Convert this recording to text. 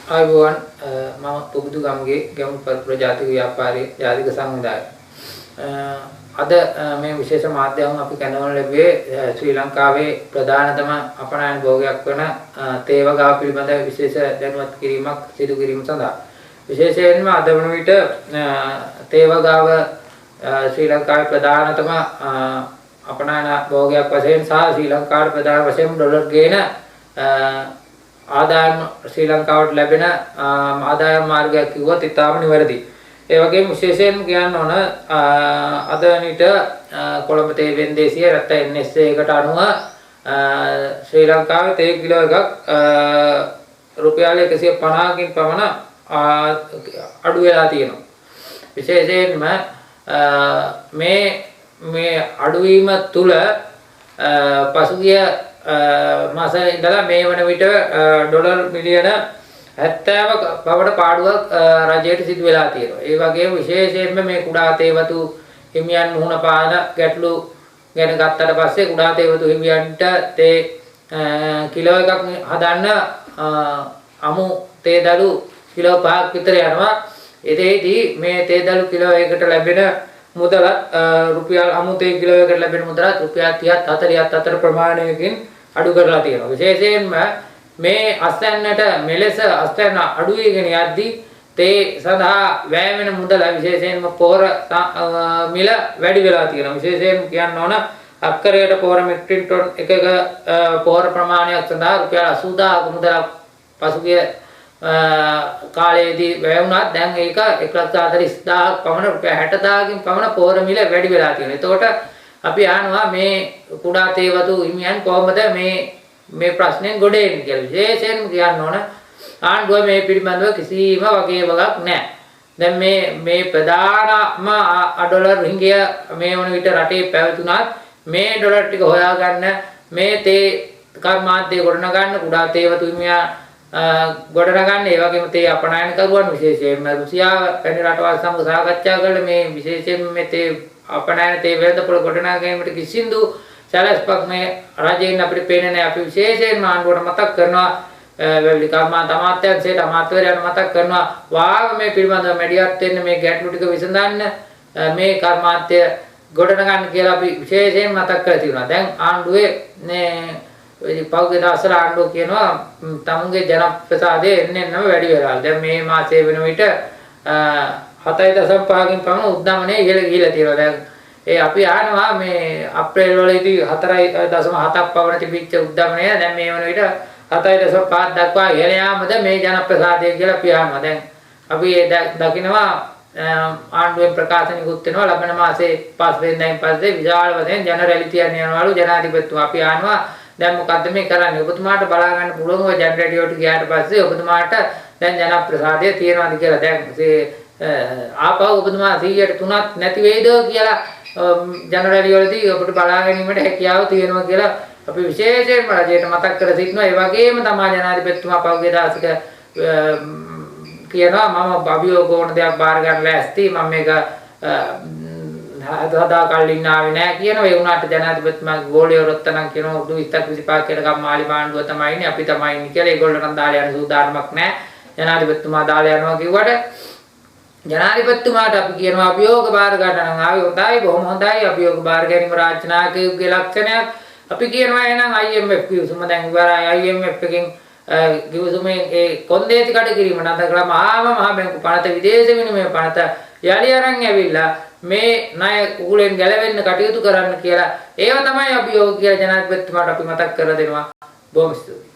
ආයුබෝවන් මම පුබුදු ගම්ගේ ගැමුණු පරපුර ජාතික ව්‍යාපාරයේ ජාතික සංවිධායක. අද මේ විශේෂ මාධ්‍යයෙන් අපි කැඳවන ලැබුවේ ශ්‍රී ලංකාවේ ප්‍රධානතම අපනයන භෝගයක් වන තේවගාව පිළිබඳ විශේෂ දැනුවත් කිරීමක් සිදු කිරීම සඳහා. විශේෂයෙන්ම අද වන විට තේවගාව ශ්‍රී ලංකාවේ ප්‍රධානතම අපනයන භෝගයක් වශයෙන් සහ ශ්‍රී ලංකාවේ ප්‍රධාන වශයෙන් ඩොලර් ගේන ආදායම් ශ්‍රී ලංකාවට ලැබෙන ආදායම් මාර්ගයක් කිව්වොත් ඉතාම නිවැරදි. ඒ වගේම විශේෂයෙන් කියන්න ඕන අද නිට කොළඹ තේ වෙන්දේසිය නැත්නම් NSA එකට අනුව ශ්‍රී ලංකාවේ තේ කිලෝ එකක් රුපියල් 150කින් පමණ අඩු වෙලා තියෙනවා. විශේෂයෙන්ම මේ අඩුවීම තුල පසුගිය මාසෙ ඉඳලා මේ වන විට ඩොලර් මිලියන 70ක බවට පාඩුවක් රජයට සිදු වෙලා තියෙනවා. ඒ වගේම විශේෂයෙන්ම මේ කුඩා තේවතු හිමියන් මුහුණ පාන ගැටලු ගැන ගත්තට පස්සේ කුඩා තේවතු හිමියන්ට තේ කිලෝ එකක් හදන්න අමු තේ දළු කිලෝ 5ක් විතර යනවා. එතෙහිදී මේ තේ දළු කිලෝ එකකට ලැබෙන මුදල රුපියල් අමු තේ කිලෝ එකකට ලැබෙන මුදල රුපියල් 30ත් 40ත් අතර ප්‍රමාණයකින් අඩු කරලා තියෙනවා. විශේෂයෙන්ම මේ අස්වැන්නට මෙලෙස අස්වැන්න අඩු වෙගෙන යද්දී තේ සඳහා වැය වෙන මුදල විශේෂයෙන්ම පොහොර මිල වැඩි වෙලා තියෙනවා. විශේෂයෙන් කියන්න ඕන අක්කරයට පොහොර මෙට්‍රික් ටන් එකක පොහොර ප්‍රමාණයක් සඳහා රුපියල් 80000ක මුදලක් පසුගිය කාලයේදී වැය වුණා. දැන් ඒක 1,40,000ක් පමණ රුපියල් 60,000කින් පමණ පොහොර මිල වැඩි වෙලා තියෙනවා. එතකොට අපි අහනවා මේ කුඩා තේවතු හිමියන් කොහොමද මේ ප්‍රශ්නෙන් ගොඩ එන්නේ කියලා. විශේෂයෙන් කියන්න ඕන ආණ්ඩුව මේ පිළිබඳව කිසිම වගකීමක් නැහැ. දැන් මේ ප්‍රධානම ඩොලර් රිංගිය මේ වන විට රටේ පැවතුනත් මේ ඩොලර් ටික හොයාගන්න මේ තේ කර්මාන්තය ගොඩනගන්න කුඩා තේවතු හිමියා ගොඩනගන්න ඒ වගේම තේ අපනයන කරුවන් විශේෂයෙන්ම රුසියාව වැනි රටවල් සමග සාකච්ඡා කරලා මේ විශේෂයෙන්ම මේ තේ අපනයන තේ වෙළඳපොළ ගොඩනගා ගැනීමට කිසිදු සැලැස්මක් මේ රජයෙන් අපිට පේන්නේ නැහැ. අපි විශේෂයෙන්ම ආණ්ඩුවට මතක් කරනවා වැවිලි කර්මාන්ත අමාත්‍යාංශයට අමාත්‍යවරයන් මතක් කරනවා වාග මේ පිළිබඳව මැඩියත් වෙන්න මේ ගැටලු ටික විසඳන්න මේ කර්මාන්තය ගොඩනගන්න කියලා අපි විශේෂයෙන් මතක් කරලා තියෙනවා. දැන් ආණ්ඩුවේ පෞද්ගලික දවසට ආණ්ඩුව කියනවා තමුන්ගේ ජනප්‍රසාදය එන්නෙන්නම වැඩි වෙලා. දැන් මේ මාසයේ වෙන විට 7.5කින් පමණ උද්දමනය ඉහළ ගිහිලා තියෙනවා. දැන් අපි අහනවා මේ අප්‍රේල් වලදී 4.7ක් පවන තිබිච්ච උද්දමනය දැන් මේ වන විට 7.5 දක්වා ඉහළ යාමද මේ ජනප්‍රසාදය කියලා අපි අහනවා. දැන් අපි දකිනවා ආණ්ඩුවෙන් ප්‍රකාශනිකුත් වෙනවා ලබන මාසේ 5 වෙනිදායින් පස්සේ විශාල වශයෙන් ජන රැලි තියන්න යනවලු ජනාධිපතිතුමා. අපි අහනවා දැන් මොකද්ද මේ කරන්නේ? ඔබතුමාට බලා ගන්න පුළුවන් ඔය ජන රැඩියෝට ගියාට පස්සේ ඔබතුමාට දැන් ජනප්‍රසාදය තියෙනවද කියලා. දැන් ආපහු ඔබතුමා 100ට 3ක් නැති වෙයිද කියලා ජනරාලි වලදී ඔබට බලා ගැනීමට හැකියාව තියෙනවා කියලා අපි විශේෂයෙන්ම රජයට මතක් කර සිටිනවා. ඒ වගේම තමයි ජනාධිපතිතුමා පෞද්ගලික දාසික කියනවා මම අභියෝග ඕන දෙයක් බාර ගන්න ලෑස්ති. මම මේක හදා කල්ලින් ආවේ නෑ කියනවා. ඒ වුණාට ජනාධිපතිතුමාගේ ගෝලියෝ රොත්තනම් කියනවා උඩු 20ක් 25 කියලා ගම්මාලි මාණ්ඩුව තමයි ඉන්නේ අපි තමයි ඉන්නේ කියලා. ඒගොල්ලෝ දාලා යන සූදානමක් නෑ. ජනාධිපතිතුමා දාලා යනවා කිව්වට ජනාධිපතිතුමාට අපි කියනවා අභියෝග බාර ගන්න නම් ආවේ හොඳයි බොහොම හොඳයි. අභියෝග බාර ගැනීම රාජ්‍ය නායකයෙකුගේ ලක්ෂණයක්. අපි කියනවා එහෙනම් IMF කිව්සුම දැන් ඉවරයි. IMF එකෙන් කිව්සුමේ ඒ කොන්දේසි කඩ කිරීම නැත්නම් කළාම මහ බැංකු පනත විදේශ විනිමය පනත යලි අරන් ඇවිල්ලා මේ ණය කුකුලෙන් ගැලවෙන්න කටයුතු කරන්න කියලා ඒව තමයි අභියෝග කියලා ජනාධිපතිතුමාට අපි මතක් කරලා දෙනවා. බොහොම ස්තුතියි.